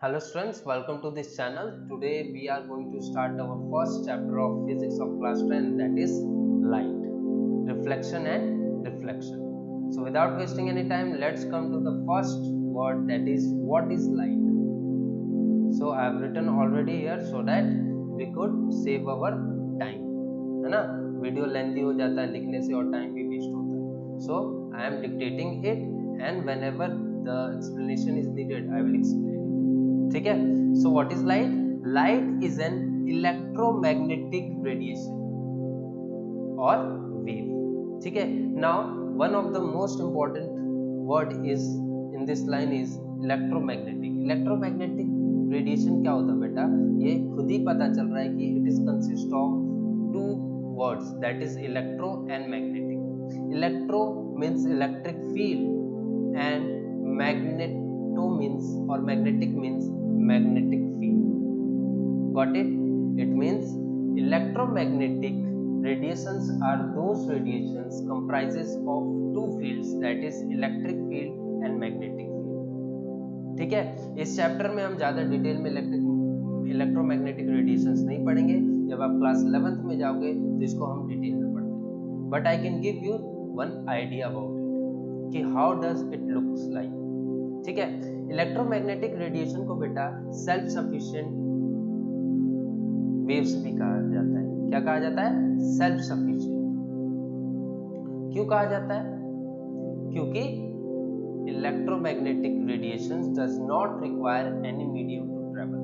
Hello students, welcome to this channel. Today we are going to start our first chapter of physics of class 10, that is light, reflection and reflection. So without wasting any time, let's come to the first word, that is what is light. So I have written already here so that we could save our time, है ना. Video lengthy हो जाता है लिखने से और time भी waste होता है. So I am dictating it and whenever the explanation is needed I will explain. ठीक है. So what is light? Light is an electromagnetic radiation और वेव. ठीक है. Now one of the most important word is in this line is electromagnetic. Electromagnetic radiation क्या होता है बेटा? ये खुद ही पता चल रहा है कि it is consist of two words, that is electro and magnetic. Electro means electric field and magneto means or magnetic means magnetic field. Got it? It means electromagnetic radiations are those radiations comprises of two fields, that is electric field and magnetic field. ठीक है. इस chapter में हम ज्यादा detail में electromagnetic radiations नहीं पढ़ेंगे. जब आप क्लास 11th में जाओगे तो इसको हम डिटेल में पढ़ते हैं. But I can give you one idea about it कि how does it looks like. ठीक है. इलेक्ट्रोमैग्नेटिक रेडिएशन को बेटा सेल्फ सफिशिएंट वेव्स भी कहा जाता है. क्या कहा जाता है? Self sufficient. क्यों कहा जाता है? क्योंकि electromagnetic radiations does not require any medium to travel.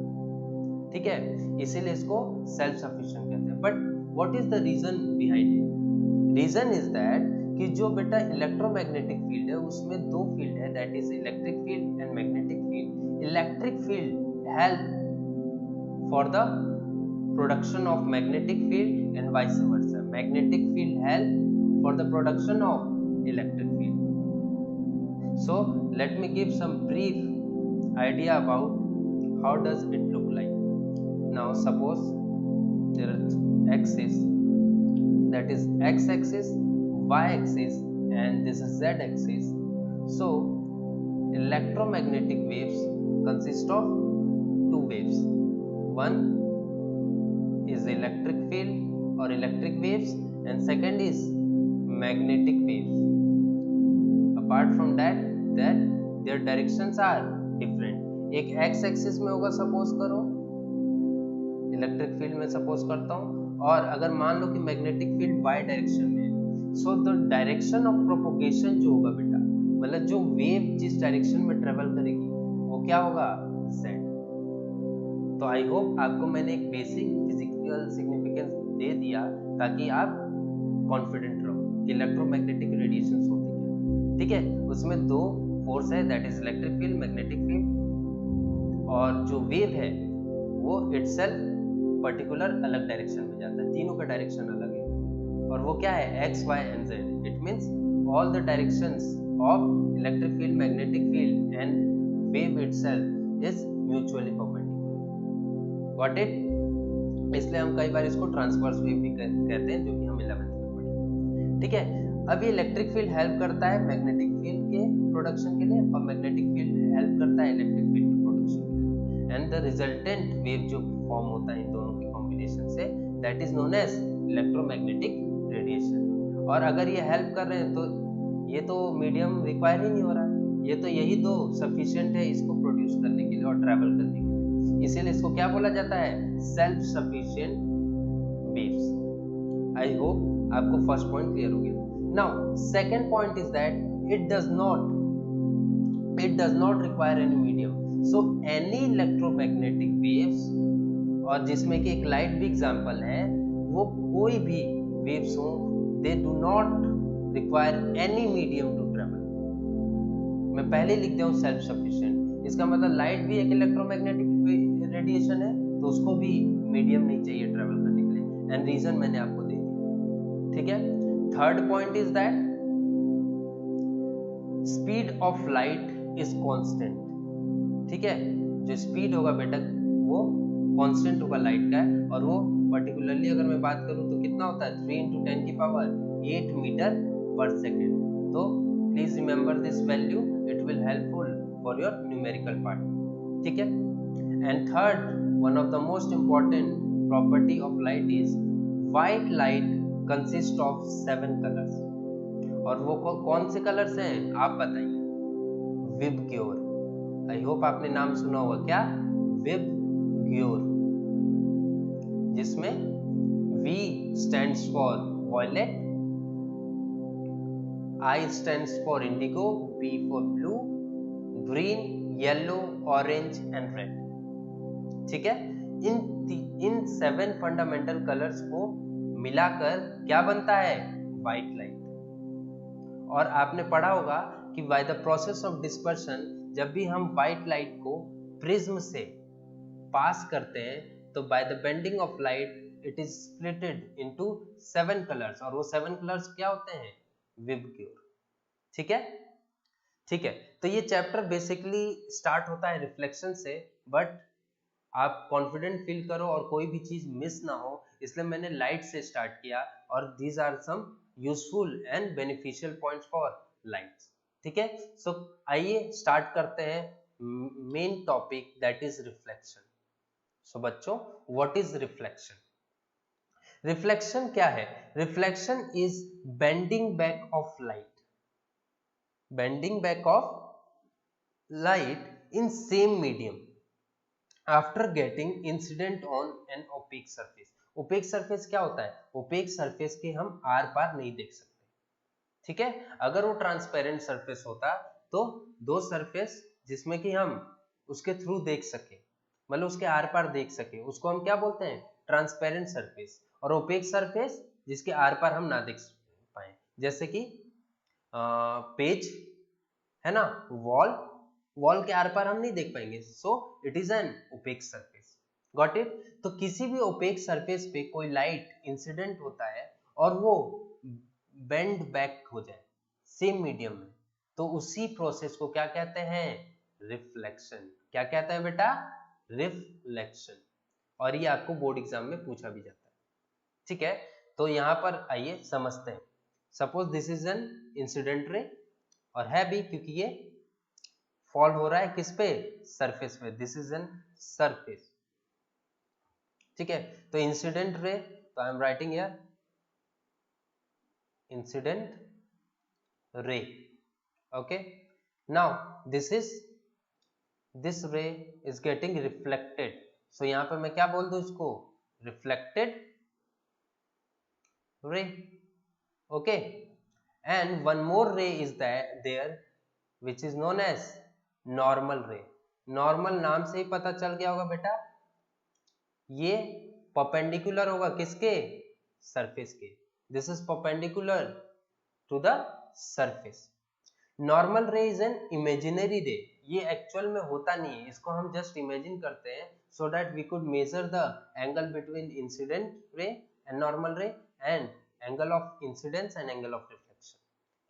ठीक है. इसीलिए इसको सेल्फ सफिशिएंट कहते हैं. But what is the reason behind it? Reason is that कि जो बेटा इलेक्ट्रोमैग्नेटिक फील्ड है उसमें दो फील्ड है, that is electric field and magnetic field. Electric field help for the production of magnetic field and vice versa. Magnetic field help for the production of electric field. So let me give some brief idea about how does it look like. Now suppose there are axis, that is x axis, y axis and this is z axis. So electromagnetic waves consist of two waves. One is electric field or electric waves and second is magnetic waves. Apart from that their directions are different. एक x axis में होगा suppose करो, electric field में suppose करता हूँ, और अगर मान लो कि मैग्नेटिक फील्ड y डायरेक्शन में है, so the direction of propagation जो होगा बेटा, मतलब जो वेव जिस डायरेक्शन में ट्रेवल करेगी वो क्या होगा? z. तो आई होप आपको मैंने एक बेसिक फिजिकल सिग्निफिकेंस दे दिया ताकि आप कॉन्फिडेंट रहो कि इलेक्ट्रोमैग्नेटिक रेडिएशंस होती है. ठीक है. उसमें दो फोर्स है, that is electric field, magnetic field, और जो वेव है वो इटसेल्फ पर्टिकुलर अलग डायरेक्शन में जाता है. तीनों का डायरेक्शन अलग है और वो क्या है? x, y and z. It means all the directions of electric field, magnetic field and wave itself is mutually perpendicular. Got it? इसलिए हम कई बार इसको ट्रांसवर्स वेव भी कहते हैं, जो कि हम 11th में पढ़ेंगे. ठीक है. अब ये इलेक्ट्रिक फील्ड हेल्प करता है मैग्नेटिक फील्ड के प्रोडक्शन के लिए और मैग्नेटिक फील्ड हेल्प करता है इलेक्ट्रिक फील्ड के प्रोडक्शन के लिए, एंड द रिजल्टेंट वेव जो फॉर्म होता है इन दोनों के कॉम्बिनेशन से, that is known as electromagnetic radiation. और अगर ये हेल्प कर रहे हैं तो ये तो मीडियम रिक्वायर ही नहीं हो रहा है, ये तो यही तो सफिशिएंट है इसको प्रोड्यूस करने के लिए और ट्रैवल करने के लिए. इसीलिए इसको क्या बोला जाता है? Self sufficient waves. आई होप आपको फर्स्ट पॉइंट क्लियर हो गया. Now second point is that it does not require any medium. So any electromagnetic waves, और जिसमें कि एक लाइट भी एग्जांपल है, वो कोई भी वेव्स हो, they do not require any medium to travel. मैं पहले लिख दिया हूँ सेल्फ सफिशिएंट. इसका मतलब लाइट भी एक इलेक्ट्रोमैग्नेटिक रेडिएशन है तो उसको भी मीडियम नहीं चाहिए ट्रेवल करने के लिए, एंड रीजन मैंने आपको दे दिया. ठीक है. Third point is that speed of light is constant. ठीक है. जो स्पीड होगा बेटा वो कांस्टेंट होगा लाइट का, और वो पर्टिकुलरली अगर मैं बात करूं तो कितना होता है? 3 × 10⁸ मीटर पर सेकेंड. तो please remember this value, it will helpful for your numerical part. ठीक है. And third, one of the most important property of light is white light consists of 7 colors. और वो कौन से कलर्स हैं आप बताइए? विबग्योर। आई होप आपने नाम सुना होगा, क्या? विबग्योर, जिसमें V stands for violet, I stands for indigo, B for blue, green, yellow, orange and red। ठीक है, इन 7 फंडामेंटल कलर्स को मिलाकर क्या बनता है? White light. और आपने पढ़ा होगा कि by the process of dispersion, जब भी हम व्हाइट लाइट को प्रिज्म से पास करते हैं तो by the bending of light it is splitted into 7 colours, और वो 7 कलर्स क्या होते हैं? विबग्योर। ठीक है, ठीक है। तो ये चैप्टर बेसिकली स्टार्ट होता है रिफ्लेक्शन से, बट आप कॉन्फिडेंट फील करो और कोई भी चीज मिस ना हो, इसलिए मैंने लाइट से स्टार्ट किया, और these are some useful and beneficial points for lights. ठीक है, सो आइए स्टार्ट करते हैं main topic, that is reflection. So बच्चों, व्हाट इज रिफ्लेक्शन? रिफ्लेक्शन क्या है? Reflection is bending back of light, bending back of light in same medium after getting incident on an opaque surface. Opaque surface क्या होता है? OPEC surface के हम are पार नहीं देख सकते। ठीक है, अगर वो ट्रांसपेरेंट सरफेस होता तो दो सरफेस जिसमें कि हम उसके थ्रू देख सके, मतलब उसके आर पार देख सके, उसको हम क्या बोलते हैं? Transparent surface. और ओपेक सरफेस जिसके आर पार हम ना देख पाए, जैसे कि पेज है ना, वॉल, वॉल के आर पार हम नहीं देख पाएंगे, so it is an opaque surface. Got it? तो किसी भी ओपेक सरफेस पे कोई लाइट इंसिडेंट होता है और वो बेंड बैक हो जाए सेम मीडियम में, तो उसी प्रोसेस को क्या कहते हैं? रिफ्लेक्शन। क्या कहते हैं बेटा? रिफ्लेक्शन। और ये आपको बोर्ड एग्जाम में पूछा भी जाता है। ठीक है, तो यहां पर आइए समझते हैं। Suppose this is an incident ray, और है भी क्योंकि ये फॉल हो रहा है किस पे? सरफेस पे। This is an surface. ठीक है, तो इंसिडेंट रे, तो I am writing here incident ray. Okay, now this रे इज गेटिंग रिफ्लेक्टेड, सो यहां पर मैं क्या बोल दूं इसको? Reflected ray. Okay, and one more ray is there which is known as normal ray। Normal नाम से ही पता चल गया होगा बेटा, ये परपेंडिकुलर होगा किसके? सरफेस के। This is perpendicular to the surface. Normal ray is an imaginary ray, ये एक्चुअल में होता नहीं है, इसको हम जस्ट इमेजिन करते हैं so that we could measure the angle between incident ray and normal ray, and angle of incidence and angle of reflection.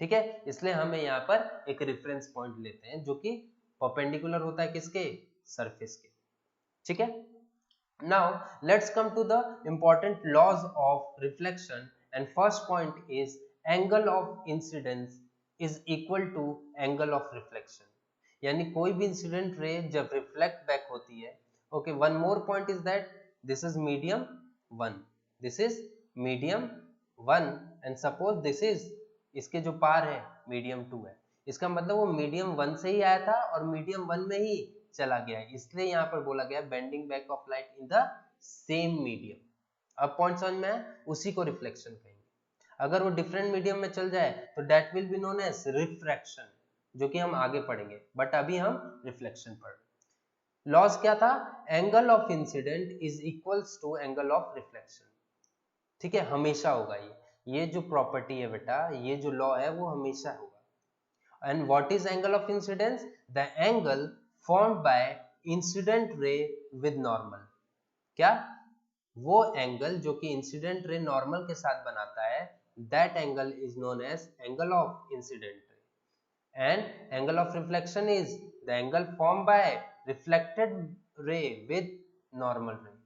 ठीक है, इसलिए हमें यहाँ पर एक रेफरेंस पॉइंट लेते हैं जो कि परपेंडिकुलर होता है किसके? सरफेस के। ठीक है, now let's come to the important laws of reflection, and first point is angle of incidence is equal to angle of reflection. यानी कोई भी इंसिडेंट रे जब रिफ्लेक्ट बैक होती है, okay, one more point is that this is medium 1, this is medium 1, and suppose this is, इसके जो पार है medium 2 है, इसका मतलब वो मीडियम 1 से ही आया था और मीडियम 1 में ही चला गया है, इसलिए यहाँ पर बोला गया bending back of light in the same medium. अब पॉइंट समझ में आया? उसी को रिफ्लेक्शन कहेंगे। अगर वो डिफरेंट मीडियम में चल जाए तो that will be known as refraction, जो कि हम आगे पढ़ेंगे, बट अभी हम रिफ्लेक्शन पढ़ रहे। लॉज क्या था? Angle of incident is equals to angle of reflection. ठीक है, हमेशा होगा ये जो प्रॉपर्टी है बेटा, ये जो लॉ है वो हमेशा होगा। And what is angle of incidence? The angle formed by incident ray with normal. क्या? वो एंगल जो कि इंसिडेंट रे नॉर्मल के साथ बनाता है, that angle is known as angle of incident ray. And angle of reflection is the angle form by reflected ray with normal ray.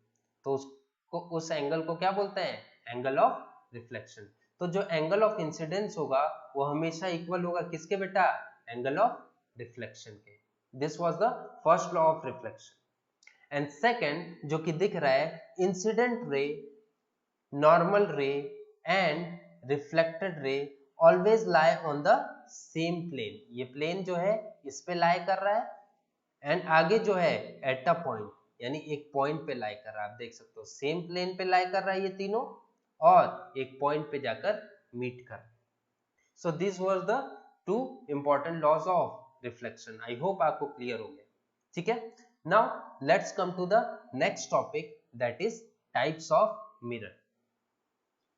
तो उसको, उस एंगल को क्या बोलते हैं? Angle of reflection. तो जो एंगल ऑफ इंसिडेंस होगा वो हमेशा इक्वल होगा किसके बेटा? एंगल ऑफ रिफ्लेक्शन के। This was the first law of reflection. And second जो कि दिख रहा है incident ray, normal ray and reflected ray always lie on the same plane. ये प्लेन जो है इस पे लाई कर रहा है एंड आगे जो है एट अ पॉइंट, यानी एक पॉइंट पे लाई कर रहा है। आप देख सकते हो सेम प्लेन पे लाई कर रहा है ये तीनों और एक पॉइंट पे जाकर मीट कर रहा है। So this was the two important laws of reflection. I hope आपको क्लियर हो गया। ठीक है, now let's come to the next topic, that is types of mirror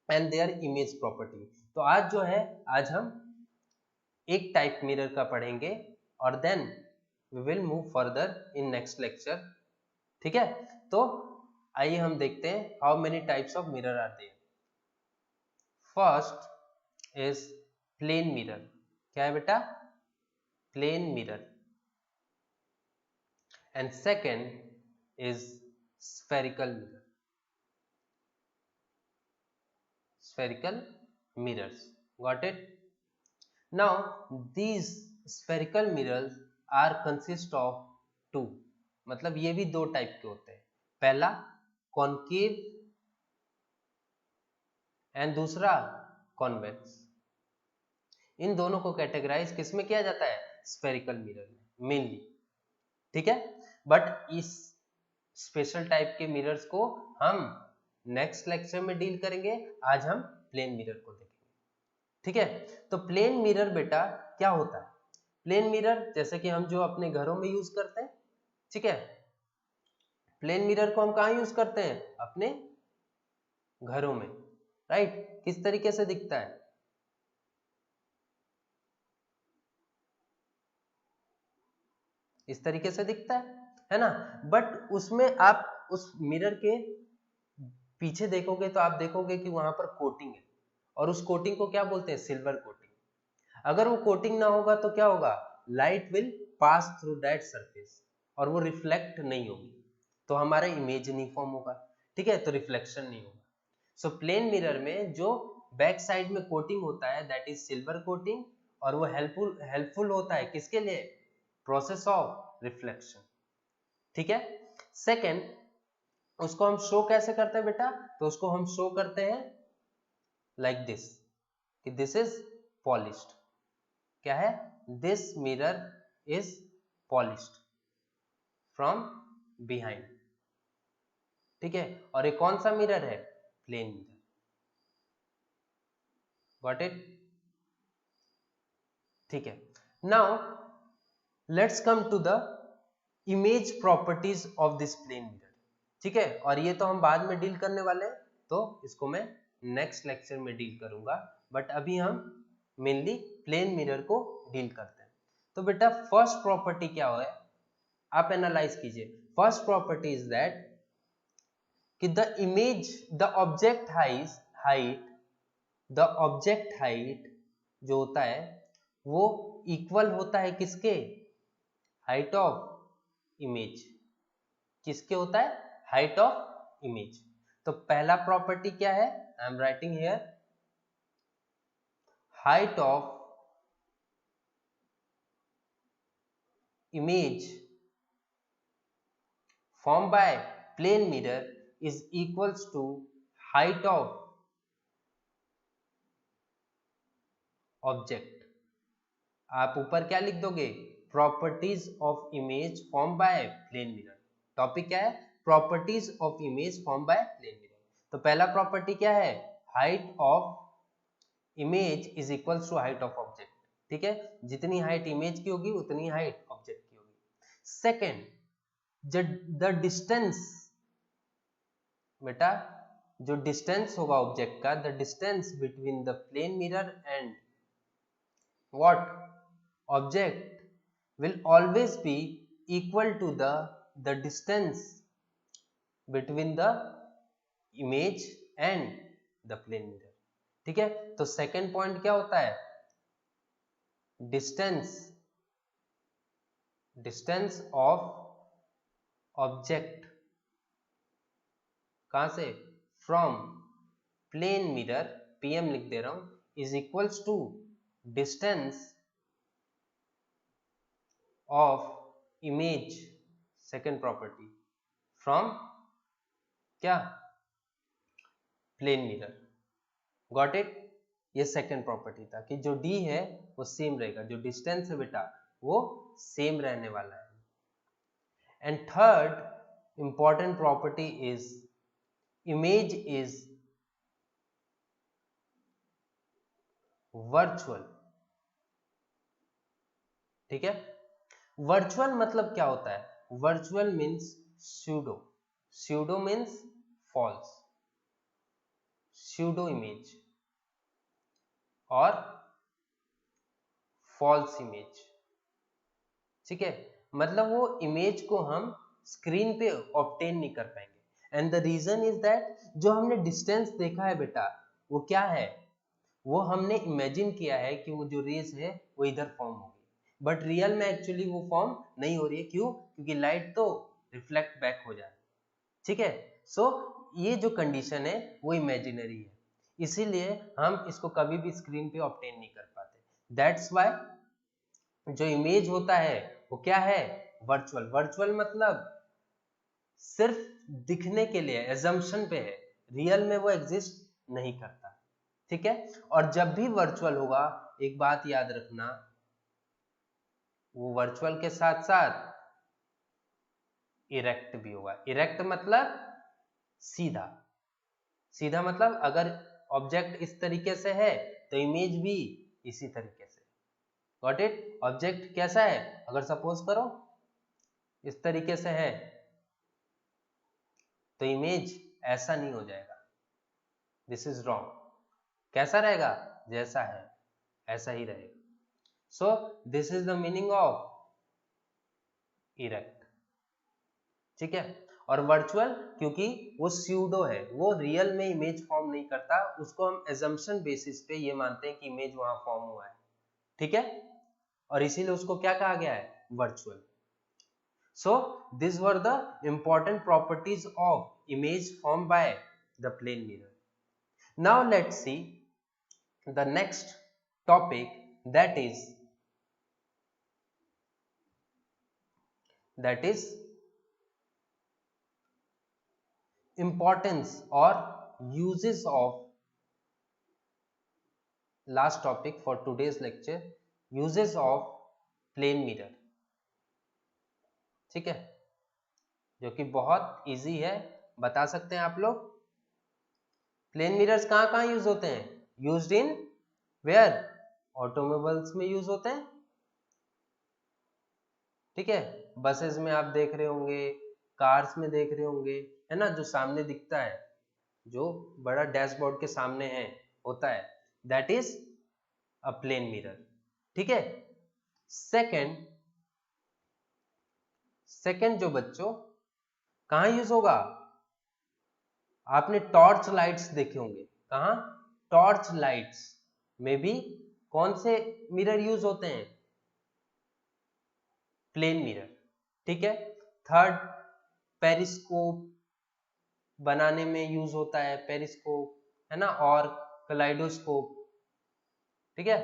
and their image property. तो आज जो है, आज हम एक टाइप मिरर का पढ़ेंगे और then we will move further in next lecture. ठीक है, तो आइए हम देखते हैं how many types of mirror are there. First is plane mirror. क्या है बेटा? Plane mirror. And second is spherical mirror. Spherical mirrors. Got it? Now these spherical mirrors are consist of two, मतलब ये भी दो टाइप के होते हैं। पहला कॉनकेव एंड दूसरा कॉन्वेक्स। इन दोनों को कैटेगराइज किस में किया जाता है? स्फेरिकल मिरर में मेनली। ठीक है, बट इस स्पेशल टाइप के मिरर्स को हम नेक्स्ट लेक्चर में डील करेंगे। आज हम प्लेन मिरर को देखेंगे। ठीक है, तो प्लेन मिरर बेटा क्या होता है? प्लेन मिरर जैसे कि हम जो अपने घरों में यूज करते हैं। ठीक है, प्लेन मिरर को हम कहाँ यूज करते हैं? अपने घरों में, राइट? किस तरीके से दिखता है? इस तरीके से दिखता है ना? बट उसमें आप उस मिरर के पीछे देखोगे तो आप देखोगे कि वहां पर कोटिंग है और उस कोटिंग को क्या बोलते हैं? Silver coating. अगर वो कोटिंग ना होगा तो क्या होगा? Light will pass through that surface और वो रिफ्लेक्ट नहीं होगी, तो हमारा इमेज नहीं फॉर्म होगा। ठीक है, तो रिफ्लेक्शन नहीं होगा। सो प्लेन मिरर में जो बैक साइड में कोटिंग होता है दैट इज सिल्वर कोटिंग, और वो हेल्पफुल होता है किसके लिए? Process of reflection. ठीक है, सेकेंड उसको हम शो कैसे करते हैं बेटा? तो उसको हम शो करते हैं लाइक दिस, कि दिस इज पॉलिश्ड। क्या है? This mirror is polished from behind. ठीक है, और ये कौन सा मिरर है? Plane mirror. Got it? ठीक है, now let's come to the image properties of this plane mirror. ठीक है, और ये तो हम बाद में डील करने वाले हैं, तो इसको मैं नेक्स्ट लेक्चर में डील करूंगा, बट अभी हम मेनली प्लेन मिरर को डील करते हैं। तो बेटा फर्स्ट प्रॉपर्टी क्या है? आप एनालाइज कीजिए। फर्स्ट प्रॉपर्टी इज दैट कि the image, the object height, the object height जो होता है वो इक्वल होता है किसके? Height of image. किसके होता है? Height of image. तो पहला प्रॉपर्टी क्या है? I am writing here, height of image formed by plane mirror is equals to height of object। आप ऊपर क्या लिख दोगे? Properties of image form by plane mirror. Topic क्या है? Properties of image form by plane mirror. तो पहला property क्या है? Height of image is equals to height of object. ठीक है, जितनी हाइट इमेज की होगी उतनी हाइट ऑब्जेक्ट की होगी। सेकेंड, द डिस्टेंस, बेटा जो डिस्टेंस होगा ऑब्जेक्ट का, the distance between the plane mirror and what? Object will always be equal to the distance between the image and the plane mirror. ठीक है, तो सेकेंड पॉइंट क्या होता है? डिस्टेंस ऑफ ऑब्जेक्ट कहां से? फ्रॉम प्लेन मिरर, पीएम लिख दे रहा हूं, is equals to distance of image, second property, from क्या, प्लेन मिरर। Got it. ये सेकंड प्रॉपर्टी था कि जो d है वो सेम रहेगा, जो डिस्टेंस है बेटा वो सेम रहने वाला है। And third important property is image is virtual. ठीक है, वर्चुअल मतलब क्या होता है, virtual means pseudo, pseudo means false, pseudo image और फॉल्स इमेज। ठीक है, मतलब वो इमेज को हम स्क्रीन पे ऑब्टेन नहीं कर पाएंगे। And the reason is that जो हमने डिस्टेंस देखा है बेटा वो क्या है, वो हमने इमेजिन किया है कि वो जो रेज है वो इधर फॉर्म होगी, बट रियल में एक्चुअली वो फॉर्म नहीं हो रही है। क्यों? क्योंकि लाइट तो रिफ्लेक्ट बैक हो जाए। ठीक है, सो ये जो कंडीशन है वो इमेजिनरी है, इसीलिए हम इसको कभी भी स्क्रीन पे ऑब्टेन नहीं कर पाते। दैट्स वाई जो इमेज होता है वो क्या है, वर्चुअल। वर्चुअल मतलब सिर्फ दिखने के लिए, एजम्पशन पे है, रियल में वो एग्जिस्ट नहीं करता। ठीक है, और जब भी वर्चुअल होगा एक बात याद रखना, वो वर्चुअल के साथ साथ इरेक्ट भी होगा। इरेक्ट मतलब सीधा, सीधा मतलब अगर ऑब्जेक्ट इस तरीके से है तो इमेज भी इसी तरीके से। Got it. ऑब्जेक्ट कैसा है, अगर सपोज करो इस तरीके से है तो इमेज ऐसा नहीं हो जाएगा, दिस इज रॉन्ग। कैसा रहेगा, जैसा है ऐसा ही रहेगा। So this is the meaning of erect. ठीक है, और वर्चुअल क्योंकि वो स्यूडो है, वो रियल में इमेज फॉर्म नहीं करता, उसको हम एजम्पशन बेसिस पे ये मानते हैं कि इमेज वहां फॉर्म हुआ है। ठीक है, और इसीलिए उसको क्या कहा गया है, virtual. So these were the important properties of image formed by the plane mirror. Now let's see the next topic, that is importance or uses of, last topic for today's lecture, uses of plane mirror। ठीक है, जो कि बहुत easy है, बता सकते हैं आप लोग। प्लेन मिरर्स कहाँ कहाँ यूज होते हैं, यूज्ड इन वेयर, ऑटोमोबाइल्स में यूज होते हैं। ठीक है, बसेस में आप देख रहे होंगे, कार्स में देख रहे होंगे, है ना, जो सामने दिखता है, जो बड़ा डैशबोर्ड के सामने है होता है, that is a plane mirror. ठीक है, सेकंड जो बच्चों कहाँ यूज होगा, आपने टॉर्च लाइट्स देखे होंगे, कहाँ, टॉर्च लाइट्स में भी कौन से मिरर यूज होते हैं, प्लेन मिरर। ठीक है, थर्ड पेरिस्कोप बनाने में यूज होता है, पेरिस्कोप, है ना, और कलाइडोस्कोप। ठीक है,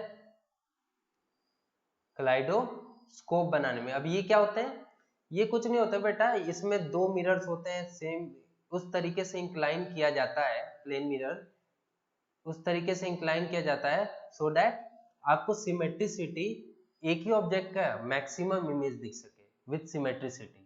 कलाइडोस्कोप बनाने में, अब ये क्या होते हैं, ये कुछ नहीं होता बेटा, इसमें दो मिरर्स होते हैं, सेम उस तरीके से इंक्लाइन किया जाता है, प्लेन मिरर उस तरीके से इंक्लाइन किया जाता है सो दैट आपको सिमेट्रिसिटी, एक ही ऑब्जेक्ट का मैक्सिमम इमेज दिख सके विथ सिमेट्रिसिटी।